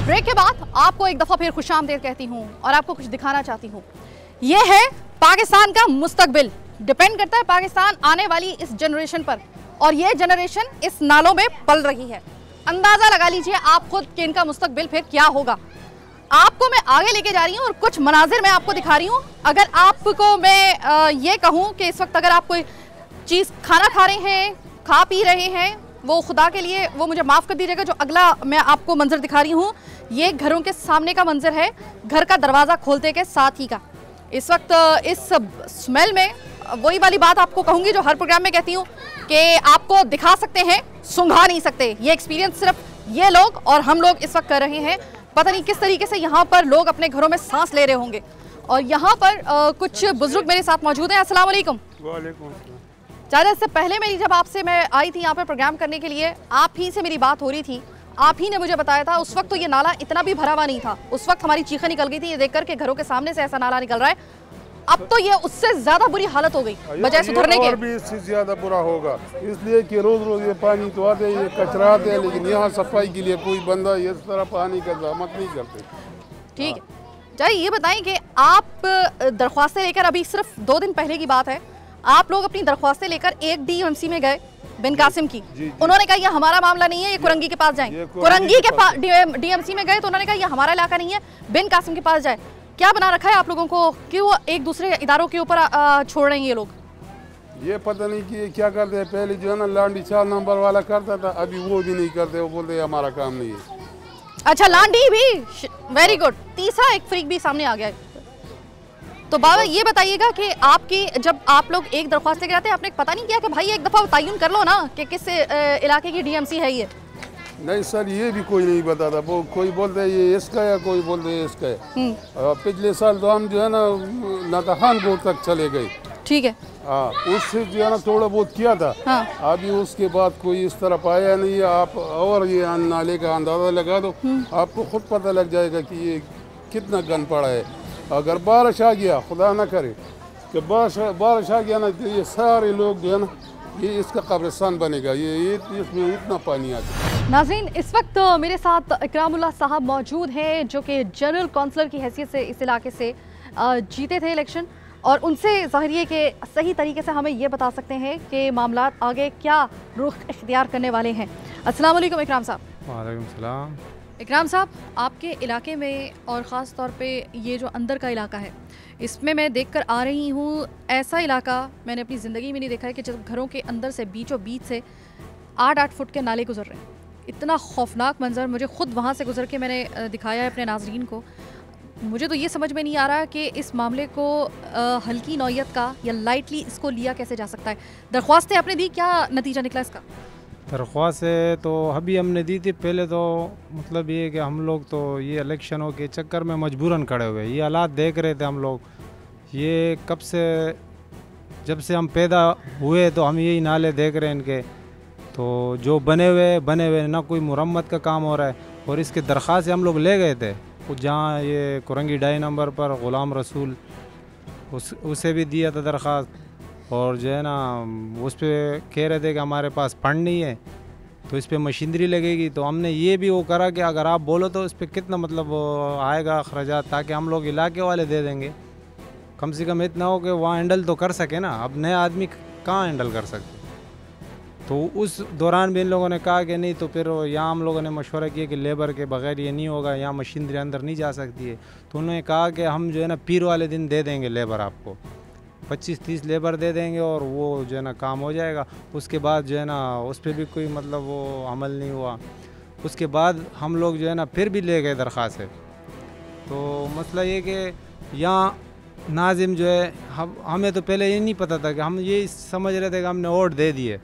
Break के बाद आपको एक दफ़ा फिर खुशामदीद कहती हूँ और आपको कुछ दिखाना चाहती हूँ। ये है पाकिस्तान का मुस्तकबिल। डिपेंड करता है पाकिस्तान आने वाली इस जनरेशन पर, और ये जनरेशन इस नालों में पल रही है। अंदाज़ा लगा लीजिए आप खुद कि इनका मुस्तकबिल फिर क्या होगा। आपको मैं आगे लेके जा रही हूँ और कुछ मनाजिर मैं आपको दिखा रही हूँ। अगर आपको मैं ये कहूँ कि इस वक्त अगर आप कोई चीज़ खाना खा रहे हैं, खा पी रहे हैं, वो खुदा के लिए वो मुझे माफ़ कर दीजिएगा, जो अगला मैं आपको मंजर दिखा रही हूँ ये घरों के सामने का मंजर है, घर का दरवाज़ा खोलते के साथ ही का। इस वक्त इस स्मेल में वही वाली बात आपको कहूँगी जो हर प्रोग्राम में कहती हूँ कि आपको दिखा सकते हैं, सूंघा नहीं सकते। ये एक्सपीरियंस सिर्फ ये लोग और हम लोग इस वक्त कर रहे हैं। पता नहीं किस तरीके से यहाँ पर लोग अपने घरों में सांस ले रहे होंगे। और यहाँ पर कुछ बुजुर्ग मेरे साथ मौजूद हैं। अस्सलाम वालेकुम। वालेकुम। चाचा, इससे पहले जब आपसे मैं आई थी यहाँ पर प्रोग्राम करने के लिए, आप ही से मेरी बात हो रही थी, आप ही ने मुझे बताया था उस वक्त तो ये नाला इतना भी भरा हुआ नहीं था। उस वक्त हमारी चीखें निकल गई थी ये देखकर के घरों के सामने से ऐसा नाला निकल रहा है। अब तो ये उससे ज्यादा बुरी हालत हो गई बजाय सुधरने के। और भी इससे ज्यादा बुरा होगा, इसलिए कि रोज रोज ये पानी तो आते ये कचरा आते हैं, लेकिन यहाँ सफाई के लिए कोई बंदा इस तरह पानी का जहमत नहीं करते। ठीक है, चाहिए ये बताएं कि आप दरख्वास्तें लेकर, अभी सिर्फ 2 दिन पहले की बात है, आप लोग अपनी दरख्वास्तें लेकर एक डीएमसी में गए बिन कासिम की। उन्होंने कहा ये हमारा मामला नहीं है, ये कुरंगी के पास जाएं। कुरंगी के पास डीएमसी में गए तो उन्होंने कहा ये हमारा इलाका नहीं है, बिन कासिम के पास जाए। क्या बना रखा है आप लोगों को, क्यों एक दूसरे इदारों के ऊपर छोड़ रहे हैं ये लोग? ये पता नहीं कि क्या करते हैं। पहले जो है ना लांडी 4 नंबर वाला करता था, अभी वो भी नहीं करते, वो बोलते हमारा काम नहीं है। अच्छा, लांडी भी, वेरी गुड। तीसरा एक फ्रीक भी सामने आ गया है। तो बाबा ये बताइएगा कि आपकी जब आप लोग एक दरख्वास्त लेके आते हैं, आपने पता नहीं किया कि भाई एक दफ़ा तयन कर लो ना कि किस इलाके की डीएमसी है ये? नहीं सर, ये भी कोई नहीं बताता। वो कोई बोलते हैं ये इसका है, कोई बोलते हैं इसका है। पिछले साल तो हम जो है ना नाताखान बोर्ड तक चले गए। ठीक है, हाँ, उससे जो है ना थोड़ा बहुत किया था। हाँ। अभी उसके बाद कोई इस तरफ आया नहीं है। आप और ये नाले का अंदाज़ा लगा दो, आपको खुद पता लग जाएगा कि ये कितना गंद पड़ा है। अगर बारिश आ गया, खुदा ना करे कि बारिश आ गया ना, तो ये सारे लोग जो है ना ये इसका कब्रिस्तान बनेगा। ये इसमें इतना पानी आ गया। नाज़रीन, इस वक्त मेरे साथ इकरामुल्लाह साहब मौजूद हैं जो कि जनरल काउंसलर की हैसियत से इस इलाके से जीते थे इलेक्शन, और उनसे ज़ाहिर है कि सही तरीके से हमें ये बता सकते हैं कि मामला आगे क्या रुख इख्तियार करने वाले हैं। अस्सलाम वालेकुम इकराम साहब। वालेकुम सलाम। इकराम साहब, आपके इलाके में और ख़ास तौर पे ये जो अंदर का इलाका है, इसमें मैं देखकर आ रही हूँ, ऐसा इलाका मैंने अपनी ज़िंदगी में नहीं देखा है कि जब घरों के अंदर से बीचों बीच से 8-8 फुट के नाले गुजर रहे हैं। इतना खौफनाक मंजर, मुझे खुद वहाँ से गुजर के मैंने दिखाया है अपने नाजरीन को। मुझे तो ये समझ में नहीं आ रहा कि इस मामले को हल्की नौयत का या लाइटली इसको लिया कैसे जा सकता है। दरख्वास्तें आपने दी, क्या नतीजा निकला इसका? दरख्वास्त तो अभी हमने दी थी। पहले तो मतलब ये कि हम लोग तो ये इलेक्शनों के चक्कर में मजबूरन खड़े हुए, ये हालात देख रहे थे हम लोग। ये कब से, जब से हम पैदा हुए तो हम यही नाले देख रहे हैं इनके, तो जो बने हुए ना कोई मुरम्मत का काम हो रहा है। और इसके दरख्वास्त हम लोग ले गए थे जहाँ ये कुरंगी 2 नंबर पर ग़ुलाम रसूल, उसे भी दिया था दरख्वास्त। और जो है ना उस पर कह रहे थे कि हमारे पास फंड नहीं है तो इस पर मशीनरी लगेगी। तो हमने ये भी वो करा कि अगर आप बोलो तो इस पर कितना मतलब आएगा अखराजात, ताकि हम लोग इलाके वाले दे देंगे। कम से कम इतना हो कि वहाँ हैंडल तो कर सके ना। अब नया आदमी कहाँ हैंडल कर सकते। तो उस दौरान भी इन लोगों ने कहा कि नहीं, तो फिर यहाँ हम लोगों ने मशवरा किया कि लेबर के बगैर ये नहीं होगा, यहाँ मशीनरी अंदर नहीं जा सकती है। तो उन्होंने कहा कि हम जो है ना पीर वाले दिन दे देंगे लेबर, आपको 25-30 लेबर दे देंगे और वो जो है ना काम हो जाएगा। उसके बाद जो है ना उस पर भी कोई मतलब वो अमल नहीं हुआ। उसके बाद हम लोग जो है ना फिर भी ले गए दरख्वास्त। तो मसला ये कि यहाँ नाजिम जो है, हमें तो पहले ये नहीं पता था कि हम ये समझ रहे थे कि हमने वोट दे दिए।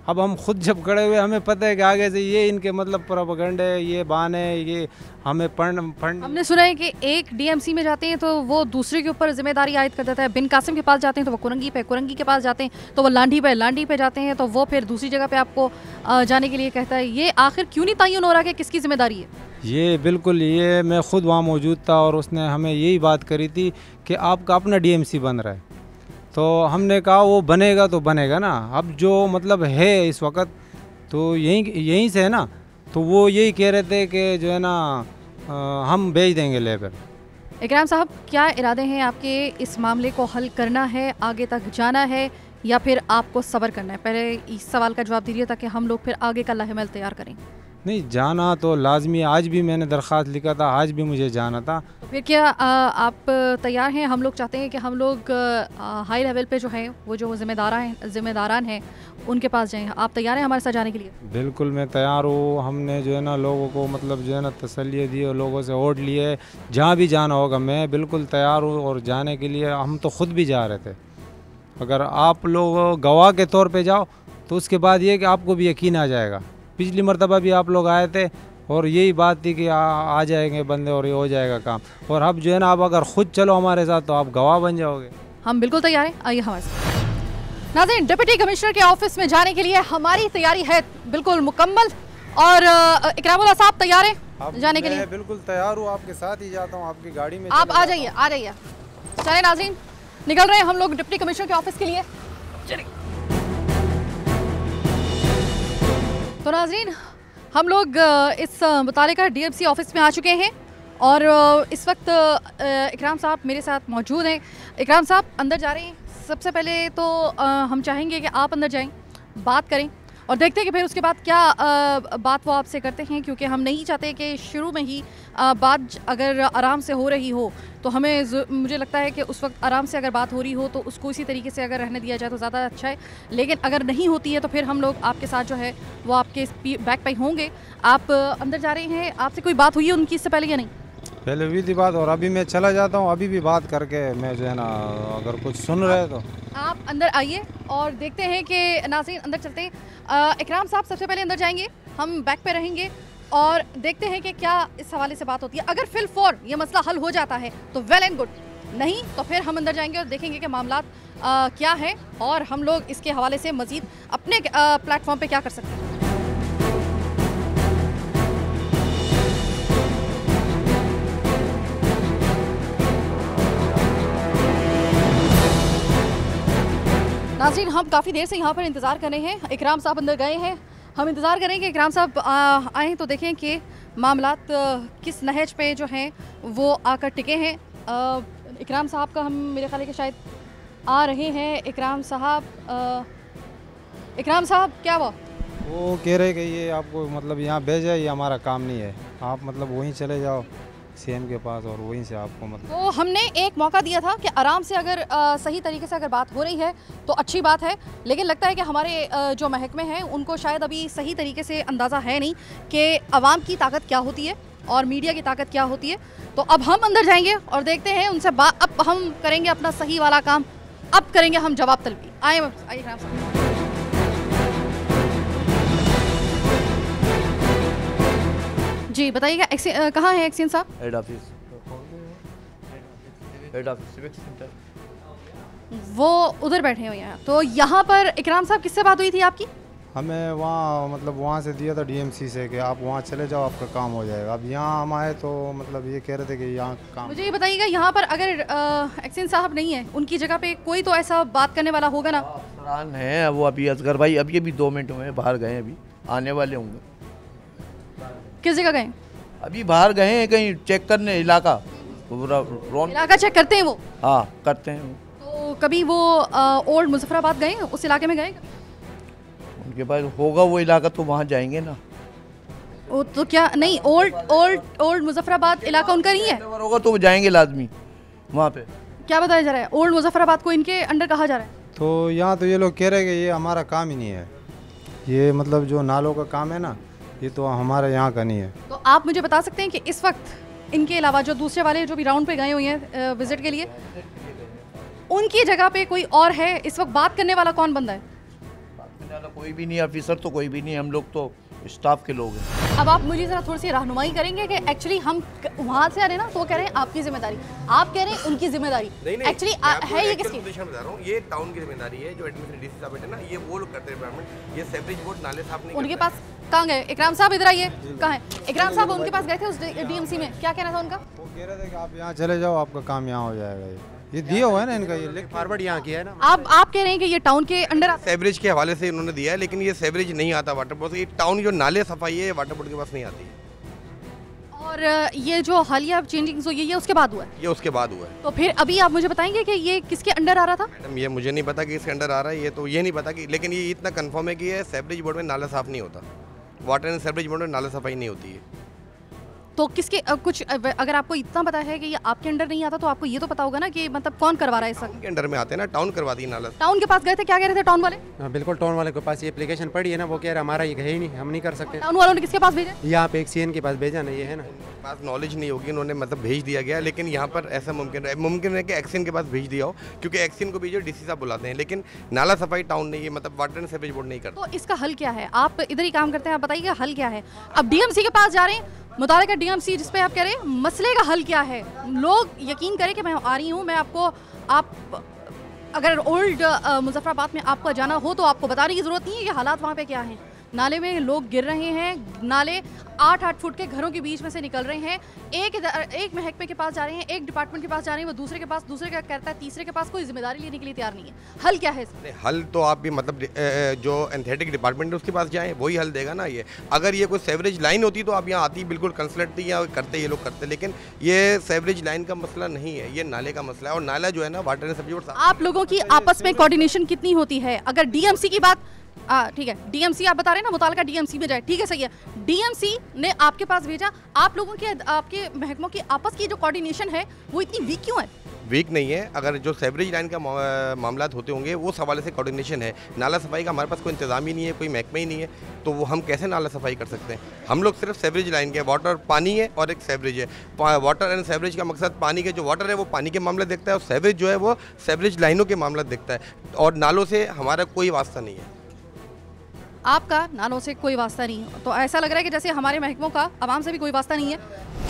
अब हम खुद जब खड़े हुए हमें पता है कि आगे से ये इनके मतलब प्रोपेगेंडा है, ये बहाने, ये हमें फंड। हमने सुना है कि एक डीएमसी में जाते हैं तो वो दूसरे के ऊपर जिम्मेदारी आयद कर देता है। बिन कासिम के पास जाते हैं तो वो कुरंगी के पास जाते हैं तो वो लांडी पे जाते हैं तो वो फिर दूसरी जगह पे आपको जाने के लिए कहता है। ये आखिर क्यों नहीं तयन हो रहा कि किसकी जिम्मेदारी है? ये बिल्कुल, ये मैं खुद वहाँ मौजूद था और उसने हमें यही बात करी थी कि आपका अपना डीएमसी बन रहा है। तो हमने कहा वो बनेगा तो बनेगा ना। अब जो मतलब है इस वक्त तो यहीं से है ना। तो वो यही कह रहे थे कि जो है ना हम भेज देंगे लेबर। इकराम साहब, क्या इरादे हैं आपके? इस मामले को हल करना है, आगे तक जाना है, या फिर आपको सब्र करना है? पहले इस सवाल का जवाब दीजिए ताकि हम लोग फिर आगे का लाहेमल तैयार करें। नहीं, जाना तो लाजमी, आज भी मैंने दरख्वास्त लिखा था, आज भी मुझे जाना था। तो फिर क्या आप तैयार हैं? हम लोग चाहते हैं कि हम लोग हाई लेवल पे जो है वो जो जिम्मेदारान हैं उनके पास जाएं। आप तैयार हैं हमारे साथ जाने के लिए? बिल्कुल मैं तैयार हूँ। हमने जो है ना लोगों को मतलब जो है ना तसल्ली दी और लोगों से वोट लिए, जहाँ भी जाना होगा मैं बिल्कुल तैयार हूँ। और जाने के लिए हम तो ख़ुद भी जा रहे थे। अगर आप लोग गवाह के तौर पे जाओ तो उसके बाद ये कि आपको भी यकीन आ जाएगा। पिछली मरतबा भी आप लोग आए थे और यही बात थी कि आ जाएंगे बंदे और ये हो जाएगा काम। और अब जो है ना, आप अगर ख़ुद चलो हमारे साथ तो आप गवाह बन जाओगे। हम बिल्कुल तैयार हैं, आइए हमारे साथ। नाज़रीन, डिप्टी कमिश्नर के ऑफिस में जाने के लिए हमारी तैयारी है बिल्कुल मुकम्मल। और इकरामुल्लाह साहब तैयार हैं जाने के लिए? बिल्कुल तैयार हूँ, आपके साथ ही जाता हूँ, आपकी गाड़ी में। आप आ जाइए, आ जाइए। चले नाज़रीन, निकल रहे हैं हम लोग डिप्टी कमिश्नर के ऑफिस के लिए। चलिए। तो नाज़रीन, हम लोग इस मुतालिका डीएमसी ऑफिस में आ चुके हैं और इस वक्त इकराम साहब मेरे साथ मौजूद हैं। इकराम साहब अंदर जा रहे हैं। सबसे पहले तो हम चाहेंगे कि आप अंदर जाएं, बात करें और देखते हैं कि फिर उसके बाद क्या बात वो आपसे करते हैं, क्योंकि हम नहीं चाहते कि शुरू में ही बात अगर आराम से हो रही हो तो मुझे लगता है कि उस वक्त आराम से अगर बात हो रही हो तो उसको इसी तरीके से अगर रहने दिया जाए तो ज़्यादा अच्छा है। लेकिन अगर नहीं होती है तो फिर हम लोग आपके साथ जो है वो आपके बैक पे होंगे। आप अंदर जा रहे हैं, आपसे कोई बात हुई है उनकी इससे पहले या नहीं? पहले हुई थी बात और अभी मैं चला जाता हूँ, अभी भी बात करके मैं जो है ना, अगर कुछ सुन रहे तो आप अंदर आइए और देखते हैं कि नाज़रीन अंदर चलते हैं। इकराम साहब सबसे पहले अंदर जाएंगे, हम बैक पे रहेंगे और देखते हैं कि क्या इस हवाले से बात होती है। अगर फिल फॉर ये मसला हल हो जाता है तो वेल एंड गुड, नहीं तो फिर हम अंदर जाएंगे और देखेंगे कि मामला क्या है और हम लोग इसके हवाले से मज़ीद अपने प्लेटफॉर्म पे क्या कर सकते हैं। नाज़रीन, हम काफ़ी देर से यहाँ पर इंतज़ार कर रहे हैं। इकराम साहब अंदर गए हैं, हम इंतज़ार करें कि इकराम साहब आएँ तो देखें कि मामलात किस नहज पे जो हैं वो आकर टिके हैं। इकराम साहब का हम मेरे ख्याल है कि शायद आ रहे हैं। इकराम साहब क्या हुआ? वो कह रहे कि ये आपको मतलब यहाँ भेजा, ये हमारा काम नहीं है, आप मतलब वहीं चले जाओ सीएम के पास और वहीं से आपको मतलब। तो हमने एक मौका दिया था कि आराम से अगर सही तरीके से अगर बात हो रही है तो अच्छी बात है, लेकिन लगता है कि हमारे जो महकमे हैं उनको शायद अभी सही तरीके से अंदाज़ा है नहीं कि आवाम की ताकत क्या होती है और मीडिया की ताकत क्या होती है। तो अब हम अंदर जाएंगे और देखते हैं उनसे अब हम करेंगे अपना सही वाला काम, अब करेंगे हम जवाब तलबी। आइए इकराम साहब। जी बताइएगा, कहाँ है एक्सीन साहब? हेड ऑफिस सिविक सेंटर, वो उधर बैठे हुए हैं। तो यहाँ पर इकराम साहब किससे बात हुई थी आपकी? हमें वहाँ मतलब वहाँ से दिया था डीएमसी से कि आप वहाँ चले जाओ, आपका काम हो जाएगा। अब यहाँ हम आए तो मतलब ये कह रहे थे कि यहाँ काम। मुझे ये बताइएगा, यहाँ पर अगर एक्सीन साहब नहीं है, उनकी जगह पे कोई तो ऐसा बात करने वाला होगा ना? अफसरान है वो, अभी असगर भाई अभी 2 मिनट हुए बाहर गए, अभी आने वाले होंगे। किस जगह गए? अभी बाहर गए हैं कहीं चेक करने इलाका चेक करते हैं वो? हाँ करते हैं। तो कभी वो ओल्ड मुजफ्फराबाद गए, उस इलाके में गए? उनके पास होगा वो इलाका तो वहाँ जाएंगे ना। वो तो क्या नहीं, ओल्ड मुजफ्फराबाद इलाका उनका नहीं है? होगा तो वो जाएंगे लाजमी वहाँ पे। क्या बताया जा रहा है? ओल्ड मुजफ्फराबाद को इनके अंडर कहा जा रहा है? तो यहाँ तो ये लोग कह रहे हैं कि ये हमारा काम ही नहीं है, ये मतलब जो नालों का काम है ना, ये तो हमारे यहाँ का नहीं है। तो आप मुझे बता सकते हैं कि इस वक्त इनके अलावा जो दूसरे वाले जो भी राउंड पे गए हुए हैं विजिट के लिए, उनकी जगह पे कोई और है इस वक्त? बात करने वाला कौन बंदा है? बात करने वाला कोई भी नहीं, ऑफिसर तो कोई भी नहीं, हम लोग तो स्टाफ के लोग हैं। अब आप मुझे ज़रा थोड़ी सी रहनुमाई करेंगे कि एक्चुअली हम वहाँ से आ रहे हैं ना, तो कह रहे हैं आपकी जिम्मेदारी, आप कह रहे हैं उनकी जिम्मेदारी। एक्चुअली है ये किसकी? बता रहा हूँ, ये टाउन की जिम्मेदारी है। जो एडमिनिस्ट्रेटिव डीसी साहब है ना, ये वो लोग करते हैं डिपार्टमेंट। ये सेवरेज बोर्ड नाले साफ नहीं उनके पास कहाँ गए? इकराम साहब इधर आइए। कहाँ है इकराम साहब? उनके पास गए थे उस डीएमसी में, क्या कहना था उनका? वो कह रहे थे कि आप यहाँ चले जाओ, आपका काम यहाँ हो जाएगा। ये दिया हुआ है ना इनका, ये फॉरवर्ड यहाँ किया है ना। आप कह रहे हैं कि ये टाउन के अंडर सेवरेज के हवाले से इन्होंने दिया है, लेकिन ये सेवरेज नहीं आता वाटर बोर्ड से। ये टाउन जो नाले सफाई है वाटर बोर्ड के पास नहीं आती है। और ये जो हालिया चेंजिंग हुई है ये उसके बाद हुआ है? ये उसके बाद हुआ है। तो फिर अभी आप मुझे बताएंगे कि ये किसके अंडर आ रहा था? मैडम ये मुझे नहीं पता कि इसके अंडर आ रहा है, ये तो ये नहीं पता कि, लेकिन ये इतना कंफर्म है कि ये सेवरेज बोर्ड में नाला साफ़ नहीं होता, वाटर एंड सेवरेज बोर्ड में नाला सफाई नहीं होती है। तो किसके कुछ अगर आपको इतना पता है कि ये आपके अंडर नहीं आता तो आपको ये तो पता होगा ना कि मतलब कौन करवा रहा है सब? के अंडर में आते हैं ना, टाउन करवा दी नाला। टाउन के पास गए थे, क्या कह रहे थे टाउन वाले? हाँ बिल्कुल, टाउन वाले के पास ये एप्लीकेशन पड़ी है ना, वो कह रहा हमारा ये है ही नहीं, हम नहीं कर सकते। टाउन वालों ने किसके पास भेजा? यहाँ पे एक सीएन के पास भेजा ना, ये है ना, पास नॉलेज नहीं होगी, उन्होंने मतलब भेज दिया गया, लेकिन यहाँ पर ऐसा मुमकिन है कि एक्सियन के पास भेज दिया हो, क्योंकि एक्सियन को भी जो डीसी साहब बुलाते हैं, लेकिन नाला सफाई टाउन नहीं है, मतलब वाटर एंड सीवरेज बोर्ड नहीं करता। तो इसका हल क्या है? आप इधर ही काम करते हैं, आप बताइए हल क्या है? अब डीएमसी के पास जा रहे हैं, मुतालिका डीएमसी जिस पे आप कह रहे हैं मसले का हल क्या है? लोग यकीन करें कि मैं आ रही हूँ, मैं आपको, आप अगर ओल्ड मुजफ्फराबाद में आपको जाना हो तो आपको बताने की ज़रूरत नहीं है कि हालात वहाँ पे क्या हैं। नाले में लोग गिर रहे हैं, नाले 8-8 फुट के घरों के बीच में से निकल रहे हैं। एक महकमे के पास जा रहे हैं, एक डिपार्टमेंट के पास जा रहे हैं, वो दूसरे के पास, दूसरे का कहता है तीसरे के पास, कोई जिम्मेदारी लेने के लिए तैयार नहीं है। हल क्या है इसमें? हल तो आप भी मतलब जो एंथेटिक डिपार्टमेंट है उसके पास जाएं, वही हल देगा ना। ये अगर ये कोई सेवरेज लाइन होती तो आप यहाँ आती, बिल्कुल कंसल्ट थी, या करते ये लोग करते, लेकिन ये सेवरेज लाइन का मसला नहीं है, ये नाले का मसला है। और नाला जो है ना वाटर एंड सीवरेज बोर्ड। आप लोगों की आपस में कोऑर्डिनेशन कितनी होती है? अगर डीएमसी की बात, ठीक है, डीएमसी आप बता रहे हैं ना, मुतालिका डीएमसी में जाए, ठीक है, सही है। डीएमसी ने आपके पास भेजा, आप लोगों के, आपके महकमों की आपस की जो कोऑर्डिनेशन है वो इतनी वीक क्यों है? वीक नहीं है, अगर जो सेवरेज लाइन का मामला होते होंगे वो हवाले से कोऑर्डिनेशन है। नाला सफाई का हमारे पास कोई इंतजाम ही नहीं है, कोई महकमा ही नहीं है, तो वो हम कैसे नाला सफाई कर सकते हैं? हम लोग सिर्फ सेवरेज लाइन के, वाटर पानी है और एक सेवरेज है। वाटर एंड सेवरेज का मकसद पानी के, जो वाटर है वो पानी के मामले देखता है, और सेवरेज जो है वो सेवरेज लाइनों के मामला देखता है, और नालों से हमारा कोई वास्ता नहीं है। आपका नालों से कोई वास्ता नहीं है, तो ऐसा लग रहा है कि जैसे हमारे महकमों का आवाम से भी कोई वास्ता नहीं है।